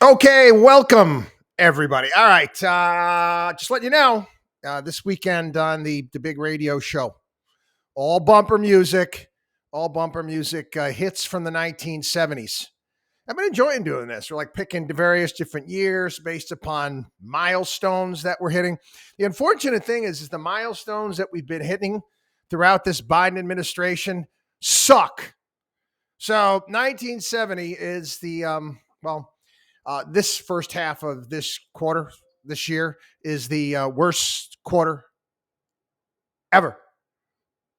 Okay, welcome everybody. All right, just let you know, this weekend on the big radio show, all bumper music, hits from the 1970s. I've been enjoying doing this. We're like picking the various different years based upon milestones that we're hitting. The unfortunate thing is the milestones that we've been hitting throughout this Biden administration suck. So 1970 is this first half of this quarter, this year, is the worst quarter ever.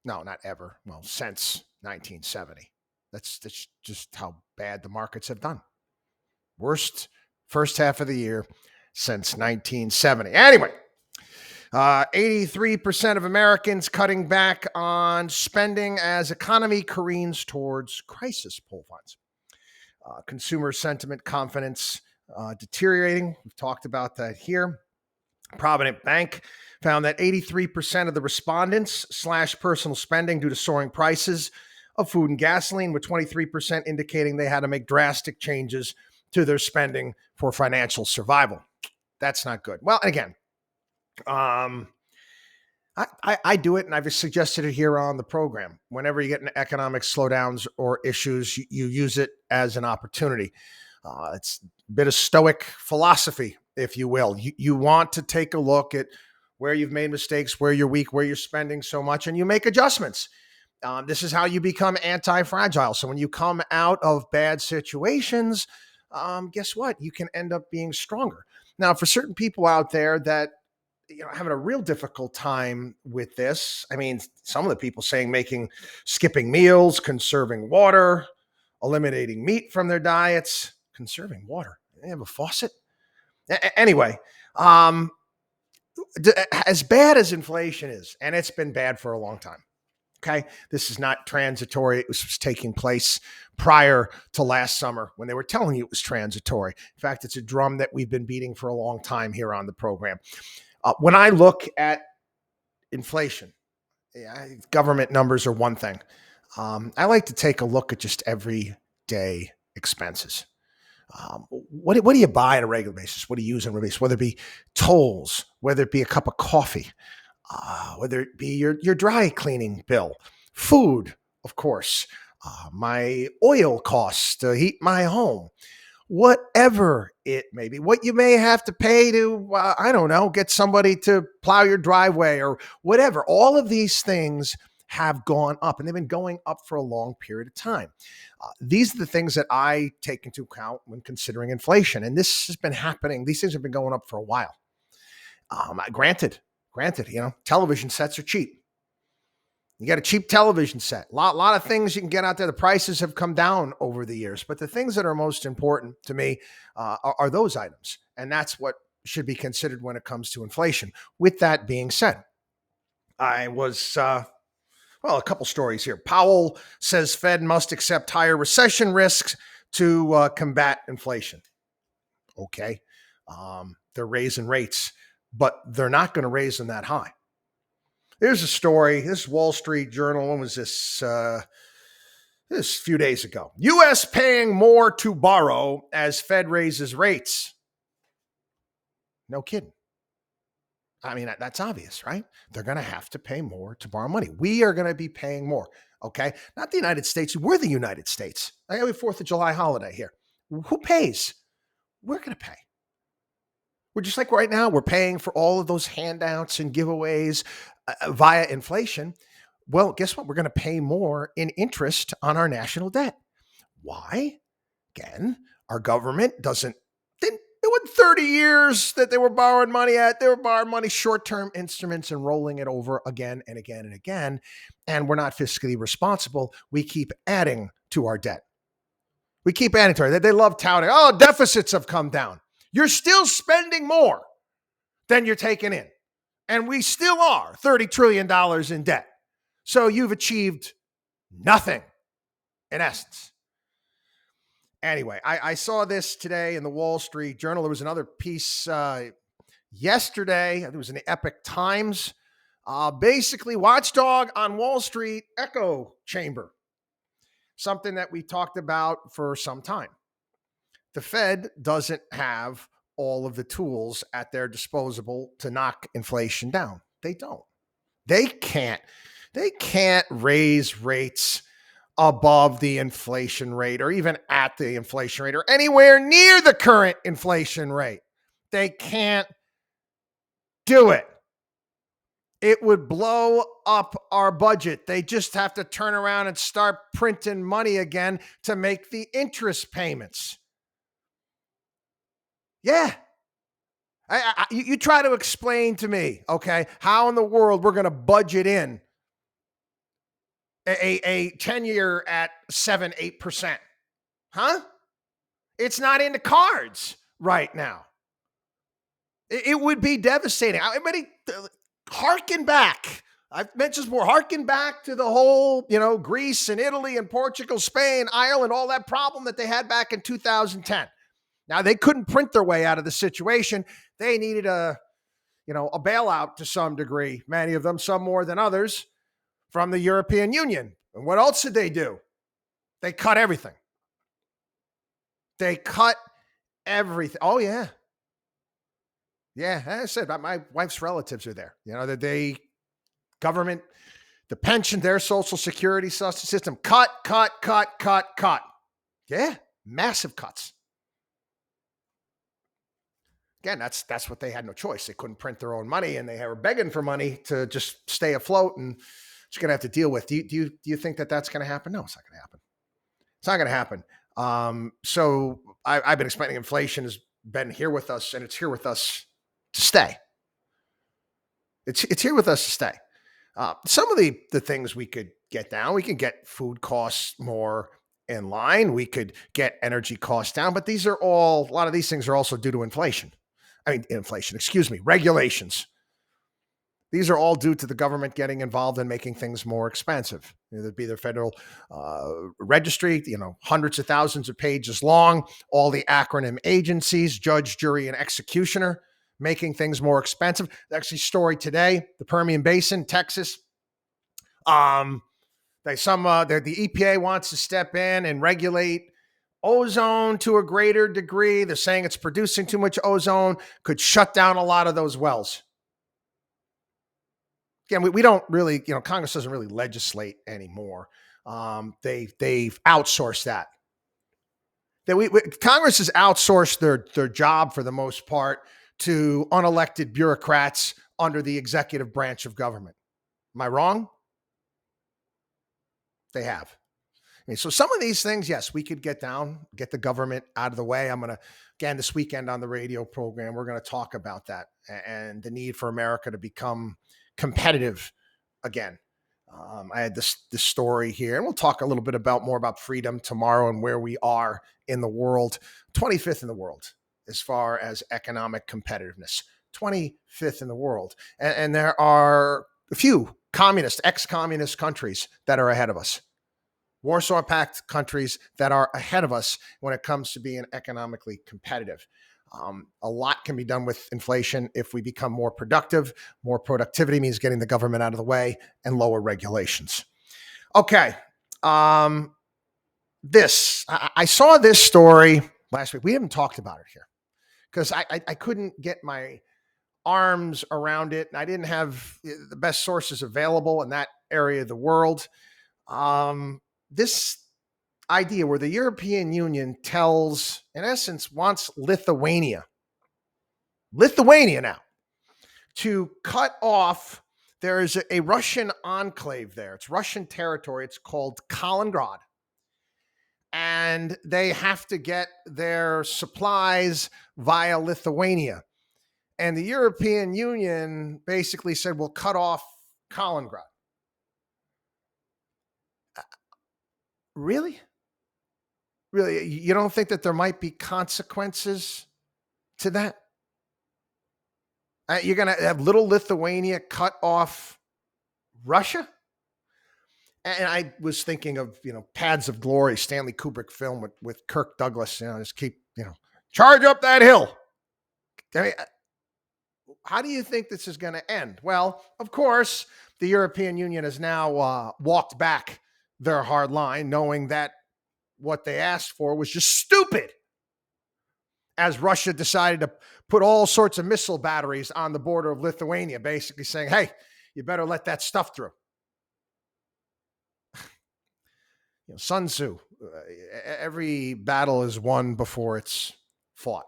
No, not ever. Well, since 1970. That's just how bad the markets have done. Worst first half of the year since 1970. Anyway, 83% of Americans cutting back on spending as economy careens towards crisis, poll finds. Consumer sentiment confidence deteriorating. We've talked about that here. Provident Bank found that 83% of the respondents slashed personal spending due to soaring prices of food and gasoline, with 23% indicating they had to make drastic changes to their spending for financial survival. That's not good. Well, again, I do it, and I've suggested it here on the program. Whenever you get in economic slowdowns or issues, you use it as an opportunity. It's a bit of stoic philosophy, if you will. You want to take a look at where you've made mistakes, where you're weak, where you're spending so much, and you make adjustments. This is how you become anti-fragile. So when you come out of bad situations, guess what? You can end up being stronger. Now, for certain people out there that having a real difficult time with this. I mean, some of the people saying skipping meals, conserving water, eliminating meat from their diets, conserving water. They have a faucet. Anyway, as bad as inflation is, and it's been bad for a long time. Okay, this is not transitory. It was taking place prior to last summer when they were telling you it was transitory. In fact, it's a drum that we've been beating for a long time here on the program. When I look at inflation, government numbers are one thing. I like to take a look at just everyday expenses. What do you buy on a regular basis? What do you use on a regular basis? Whether it be tolls, whether it be a cup of coffee, whether it be your dry cleaning bill, food, of course, my oil costs to heat my home. Whatever it may be, what you may have to pay to, get somebody to plow your driveway or whatever. All of these things have gone up, and they've been going up for a long period of time. These are the things that I take into account when considering inflation. And this has been happening. These things have been going up for a while. Granted, television sets are cheap. You got a cheap television set. A lot of things you can get out there. The prices have come down over the years, but the things that are most important to me are those items. And that's what should be considered when it comes to inflation. With that being said, I was, a couple stories here. Powell says Fed must accept higher recession risks to combat inflation. Okay. They're raising rates, but they're not going to raise them that high. There's a story. This Wall Street Journal. When was this? This a few days ago. U.S. paying more to borrow as Fed raises rates. No kidding. I mean, that's obvious, right? They're going to have to pay more to borrow money. We are going to be paying more. Okay. Not the United States. We're the United States. I have a 4th of July holiday here. Who pays? We're going to pay. We're just like right now, we're paying for all of those handouts and giveaways via inflation. Well, guess what? We're going to pay more in interest on our national debt. Why? Again, our government it wasn't 30 years that they were borrowing money at. They were borrowing money, short-term instruments, and rolling it over again and again and again. And we're not fiscally responsible. We keep adding to our debt. We keep adding to our debt. They love touting, deficits have come down. You're still spending more than you're taking in. And we still are $30 trillion in debt. So you've achieved nothing, in essence. Anyway, I saw this today in the Wall Street Journal. There was another piece yesterday. It was in the Epic Times. Basically, watchdog on Wall Street echo chamber. Something that we talked about for some time. The Fed doesn't have all of the tools at their disposal to knock inflation down. They don't. They can't. They can't raise rates above the inflation rate or even at the inflation rate or anywhere near the current inflation rate. They can't do it. It would blow up our budget. They just have to turn around and start printing money again to make the interest payments. Yeah. You try to explain to me, okay, how in the world we're going to budget in a 10-year at 7-8%. Huh? It's not in the cards right now. It would be devastating. Everybody, harken back. I've mentioned before, harken back to the whole, Greece and Italy and Portugal, Spain, Ireland, all that problem that they had back in 2010. Now, they couldn't print their way out of the situation. They needed a bailout to some degree, many of them, some more than others, from the European Union. And what else did they do? They cut everything. They cut everything. Oh, yeah. Yeah, as I said, my wife's relatives are there. The government, the pension, their social security system, cut. Yeah, massive cuts. Again, that's what they had no choice. They couldn't print their own money, and they were begging for money to just stay afloat, and it's going to have to deal with. Do you think that that's going to happen? No, it's not going to happen. It's not going to happen. So I've been explaining inflation has been here with us, and it's here with us to stay. It's here with us to stay. Some of the things we could get down, we can get food costs more in line. We could get energy costs down, but a lot of these things are also due to inflation. Regulations. These are all due to the government getting involved and making things more expensive. There'd be the federal registry, hundreds of thousands of pages long, all the acronym agencies, judge, jury, and executioner, making things more expensive. Actually, story today, the Permian Basin, Texas. The EPA wants to step in and regulate ozone to a greater degree. They're saying it's producing too much ozone, could shut down a lot of those wells. Again, we don't really, Congress doesn't really legislate anymore. They've outsourced that. Congress has outsourced their job for the most part to unelected bureaucrats under the executive branch of government. Am I wrong? They have. So some of these things, yes, we could get the government out of the way. I'm going to, again, this weekend on the radio program, we're going to talk about that and the need for America to become competitive again. I had this story here, and we'll talk a little bit more about freedom tomorrow and where we are in the world. 25th in the world as far as economic competitiveness. 25th in the world. And there are a few ex-communist countries that are ahead of us. Warsaw Pact countries that are ahead of us when it comes to being economically competitive. A lot can be done with inflation if we become more productive. More productivity means getting the government out of the way and lower regulations. Okay. I saw this story last week. We haven't talked about it here because I couldn't get my arms around it. I didn't have the best sources available in that area of the world. This idea where the European Union wants Lithuania now to cut off. There is a Russian enclave there. It's Russian territory. It's called Kaliningrad. And they have to get their supplies via Lithuania. And the European Union basically said, we'll cut off Kaliningrad. Really? Really? You don't think that there might be consequences to that? You're going to have little Lithuania cut off Russia? And I was thinking of, Paths of Glory, Stanley Kubrick film with Kirk Douglas, just keep, charge up that hill. I mean, how do you think this is going to end? Well, of course, the European Union has now walked back their hard line, knowing that what they asked for was just stupid. as Russia decided to put all sorts of missile batteries on the border of Lithuania, basically saying, hey, you better let that stuff through. Sun Tzu, every battle is won before it's fought.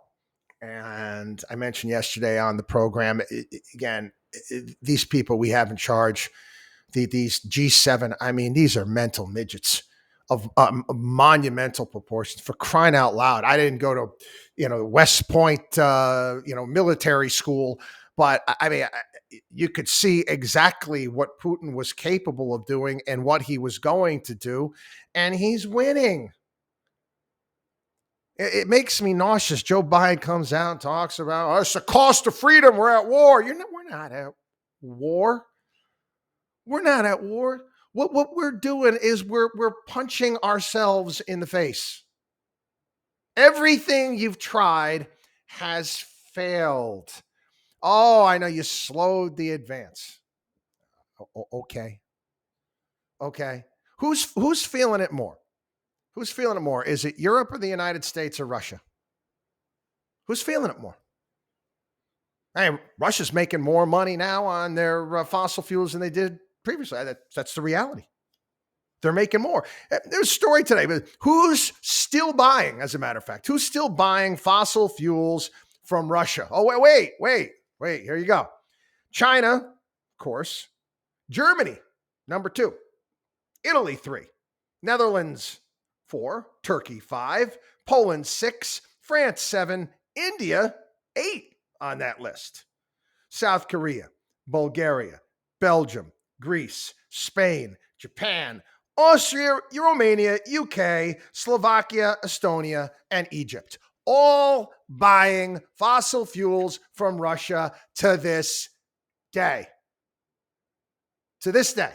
And I mentioned yesterday on the program, again, these people we have in charge, these G7, I mean, these are mental midgets of monumental proportions. For crying out loud, I didn't go to, West Point, military school, but I mean, you could see exactly what Putin was capable of doing and what he was going to do, and he's winning. It makes me nauseous. Joe Biden comes out and talks about, it's the cost of freedom. We're at war. We're not at war. We're not at war. What we're doing is we're punching ourselves in the face. Everything you've tried has failed. Oh, I know you slowed the advance. Okay. Who's feeling it more? Who's feeling it more? Is it Europe or the United States or Russia? Who's feeling it more? Hey, Russia's making more money now on their fossil fuels than they did previously. That's the reality. They're making more. There's a story today, but who's still buying, as a matter of fact? Who's still buying fossil fuels from Russia? Oh, wait. Here you go. China, of course. Germany, number 2. Italy, 3. Netherlands, 4. Turkey, 5. Poland, 6. France, 7. India, 8 on that list. South Korea, Bulgaria, Belgium, Greece, Spain, Japan, Austria, Romania, UK, Slovakia, Estonia, and Egypt. All buying fossil fuels from Russia to this day. To this day.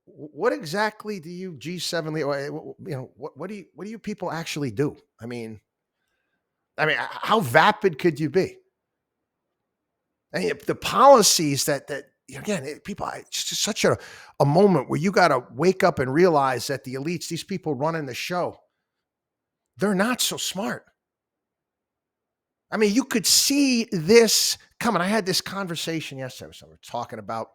What exactly do you G7, what do you people actually do? I mean, how vapid could you be? And the policies that again, people, it's just such a moment where you got to wake up and realize that the elites, these people running the show, they're not so smart. I mean, you could see this coming. I had this conversation yesterday with someone talking about,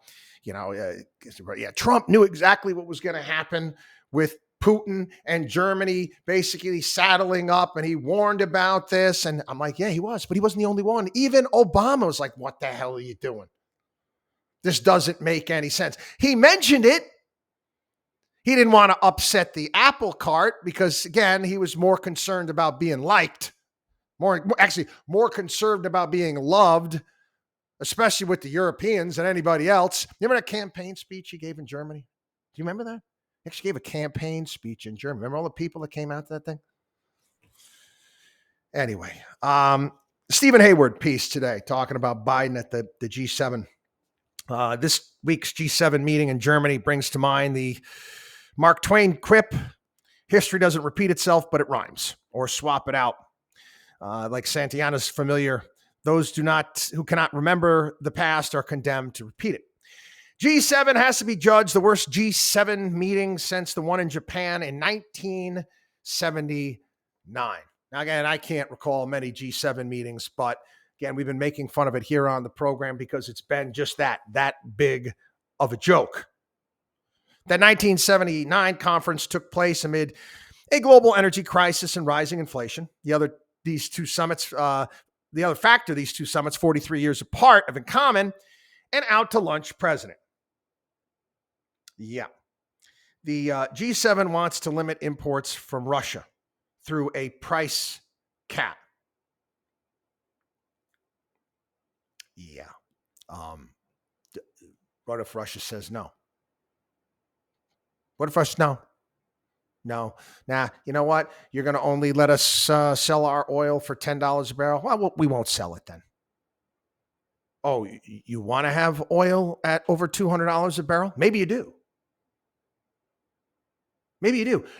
Trump knew exactly what was going to happen with Putin and Germany basically saddling up, and he warned about this. And I'm like, yeah, he was, but he wasn't the only one. Even Obama was like, what the hell are you doing? This doesn't make any sense. He mentioned it. He didn't want to upset the apple cart because, again, he was more concerned about being liked, more concerned about being loved, especially with the Europeans than anybody else. You remember that campaign speech he gave in Germany? Do you remember that? He actually gave a campaign speech in Germany. Remember all the people that came out to that thing? Anyway, Stephen Hayward piece today talking about Biden at the G7. This week's G7 meeting in Germany brings to mind the Mark Twain quip, history doesn't repeat itself, but it rhymes, or swap it out. Like Santayana's familiar, those who cannot remember the past are condemned to repeat it. G7 has to be judged the worst G7 meeting since the one in Japan in 1979. Now, again, I can't recall many G7 meetings, but again, we've been making fun of it here on the program because it's been just that big of a joke. The 1979 conference took place amid a global energy crisis and rising inflation. The other factor these two summits, 43 years apart, have in common, an out-to-lunch president. Yeah. The G7 wants to limit imports from Russia through a price cap. Yeah. What if Russia says no? What if Russia, no. Nah, you know what? You're going to only let us sell our oil for $10 a barrel? Well, we won't sell it then. Oh, you want to have oil at over $200 a barrel? Maybe you do.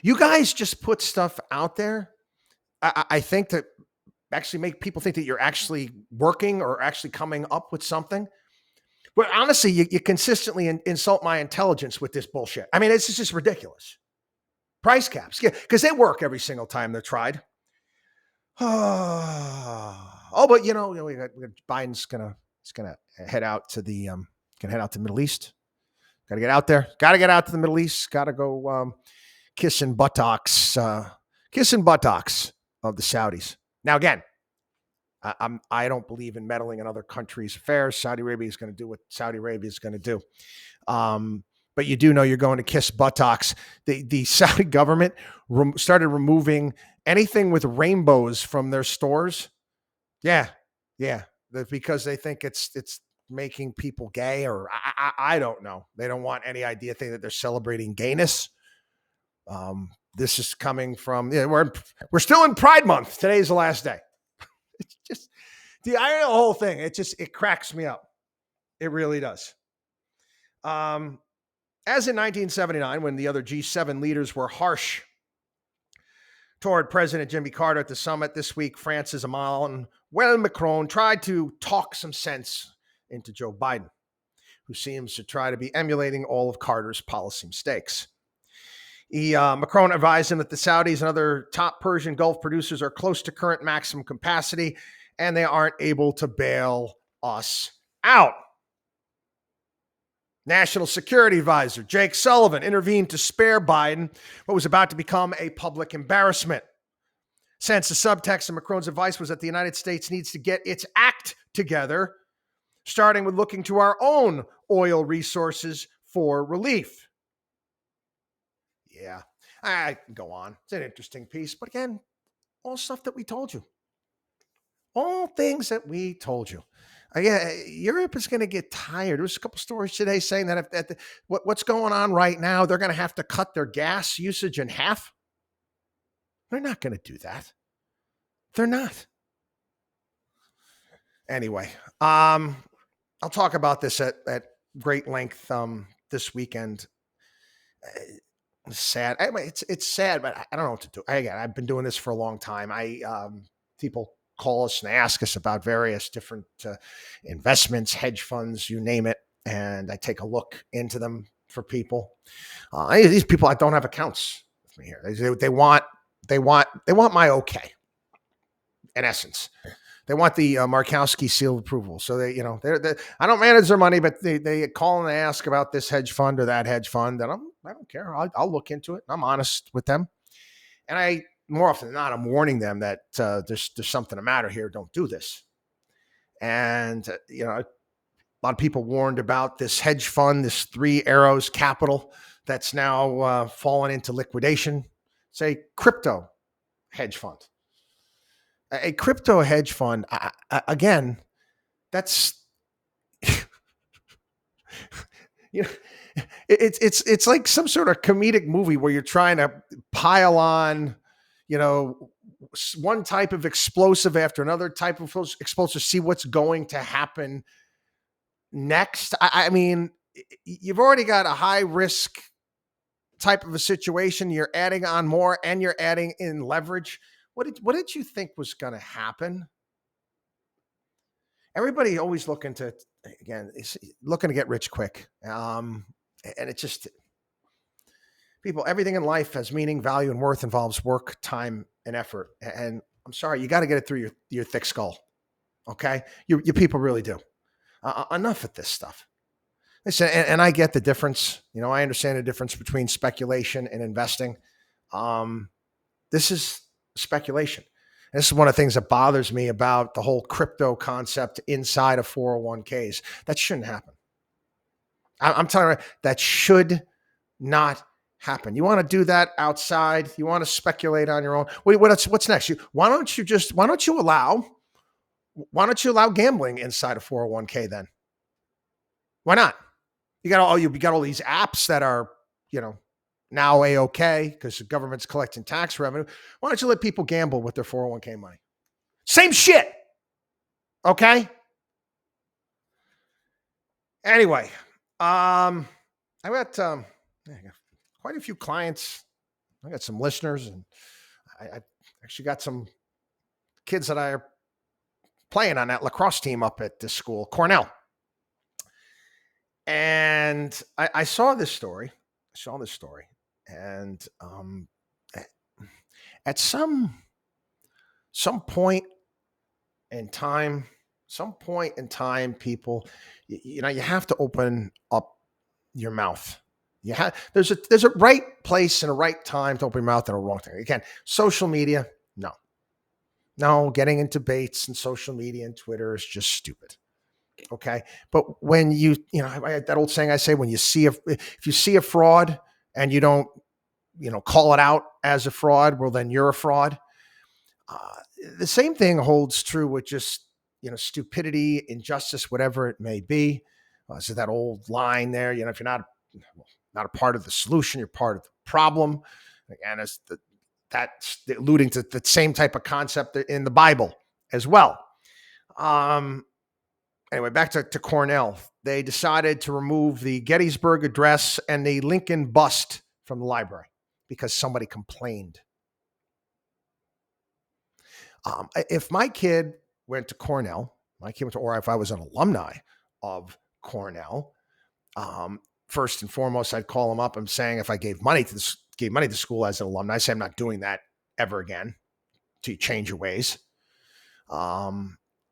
You guys just put stuff out there. I think that actually make people think that you're actually working or actually coming up with something. But honestly, you consistently insult my intelligence with this bullshit. I mean, it's just ridiculous. Price caps, yeah, because they work every single time they're tried. Oh, but Biden's gonna head out to the Middle East. Got to get out there. Got to get out to the Middle East. Got to go kissing buttocks of the Saudis. Now again, I don't believe in meddling in other countries' affairs. Saudi Arabia is going to do what Saudi Arabia is going to do. But you do know you're going to kiss buttocks. The Saudi government started removing anything with rainbows from their stores. Yeah. Because they think it's making people gay, or I don't know. They don't want any idea thing that they're celebrating gayness. This is coming from, we're still in Pride Month. Today's the last day. It's just the whole thing. It cracks me up. It really does. As in 1979, when the other G7 leaders were harsh toward President Jimmy Carter at the summit, this week, France's Emmanuel Macron tried to talk some sense into Joe Biden, who seems to try to be emulating all of Carter's policy mistakes. Macron advised him that the Saudis and other top Persian Gulf producers are close to current maximum capacity, and they aren't able to bail us out. National Security Advisor Jake Sullivan intervened to spare Biden what was about to become a public embarrassment. Since the subtext of Macron's advice was that the United States needs to get its act together, starting with looking to our own oil resources for relief. Yeah, I can go on. It's an interesting piece. But again, all stuff that we told you. All things that we told you. Europe is going to get tired. There was a couple stories today saying that what's going on right now, they're going to have to cut their gas usage in half. They're not going to do that. They're not. Anyway, I'll talk about this at great length this weekend. It's sad. It's sad, but I don't know what to do. I've been doing this for a long time. People call us and ask us about various different investments, hedge funds, you name it, and I take a look into them for people. These people, I don't have accounts with me here. They want my okay. In essence, they want the Markowski seal of approval. So they I don't manage their money, but they call and ask about this hedge fund or that hedge fund, and I don't care. I'll look into it. I'm honest with them, and more often than not, I'm warning them that there's something the matter here. Don't do this. And a lot of people warned about this hedge fund, this Three Arrows Capital, that's now fallen into liquidation. It's a crypto hedge fund. A crypto hedge fund, again, that's it's like some sort of comedic movie where you're trying to pile on, one type of explosive after another type of explosive, see what's going to happen next. I mean, you've already got a high risk type of a situation. You're adding on more, and you're adding in leverage. What did you think was going to happen? Everybody always looking to get rich quick. And it's just, people, everything in life has meaning, value, and worth, involves work, time, and effort. And I'm sorry, you got to get it through your thick skull. Okay? You people really do. Enough with this stuff. Listen, and I get the difference. I understand the difference between speculation and investing. This is speculation. And this is one of the things that bothers me about the whole crypto concept inside of 401ks. That shouldn't happen. I'm telling you, that should not happen. You want to do that outside? You want to speculate on your own? What's next? Why don't you allow gambling inside of 401k then? Why not? You got all these apps that are, now A-OK because the government's collecting tax revenue. Why don't you let people gamble with their 401k money? Same shit. Okay? Anyway, I got quite a few clients. I got some listeners, and I actually got some kids that are playing on that lacrosse team up at this school, Cornell. And I saw this story. And at some point in time, people, you have to open up your mouth. There's a right place and a right time to open your mouth and a wrong time. Again, social media, no, getting into debates and social media and Twitter is just stupid. Okay, but when that old saying I say, if you see a fraud and you don't call it out as a fraud, well then you're a fraud. The same thing holds true with just stupidity, injustice, whatever it may be. So that old line there, if you're not a part of the solution, you're part of the problem. And that's alluding to the same type of concept in the Bible as well. Anyway, back to Cornell. They decided to remove the Gettysburg Address and the Lincoln bust from the library because somebody complained. If my kid went to Cornell, or if I was an alumni of Cornell, first and foremost, I'd call them up. I'm saying if I gave money to school as an alumni, I say I'm not doing that ever again. To change your ways.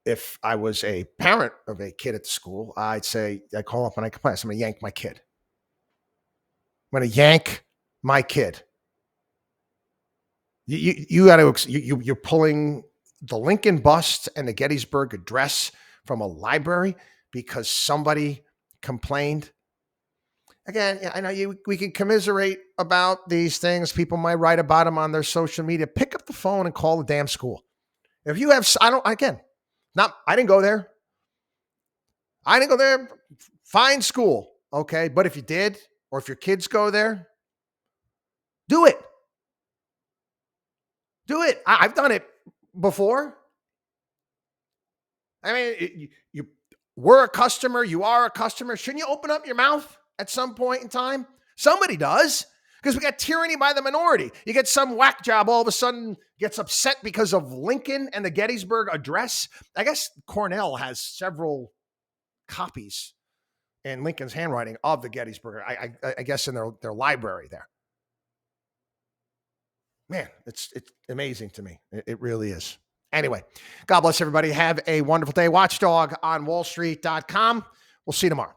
If I was a parent of a kid at the school, I'd call up and I complain. I'm going to yank my kid. You're pulling the Lincoln bust and the Gettysburg Address from a library because somebody complained. Again, I know we can commiserate about these things. People might write about them on their social media. Pick up the phone and call the damn school. If you have, I didn't go there. Fine school. Okay. But if you did, or if your kids go there, do it. I've done it before. I mean, you were a customer. You are a customer. Shouldn't you open up your mouth at some point in time? Somebody does, because we got tyranny by the minority. You get some whack job all of a sudden gets upset because of Lincoln and the Gettysburg Address. I guess Cornell has several copies in Lincoln's handwriting of the Gettysburg. I guess in their library there. Man, it's amazing to me. It really is. Anyway, God bless everybody. Have a wonderful day. Watchdog on wallstreet.com. We'll see you tomorrow.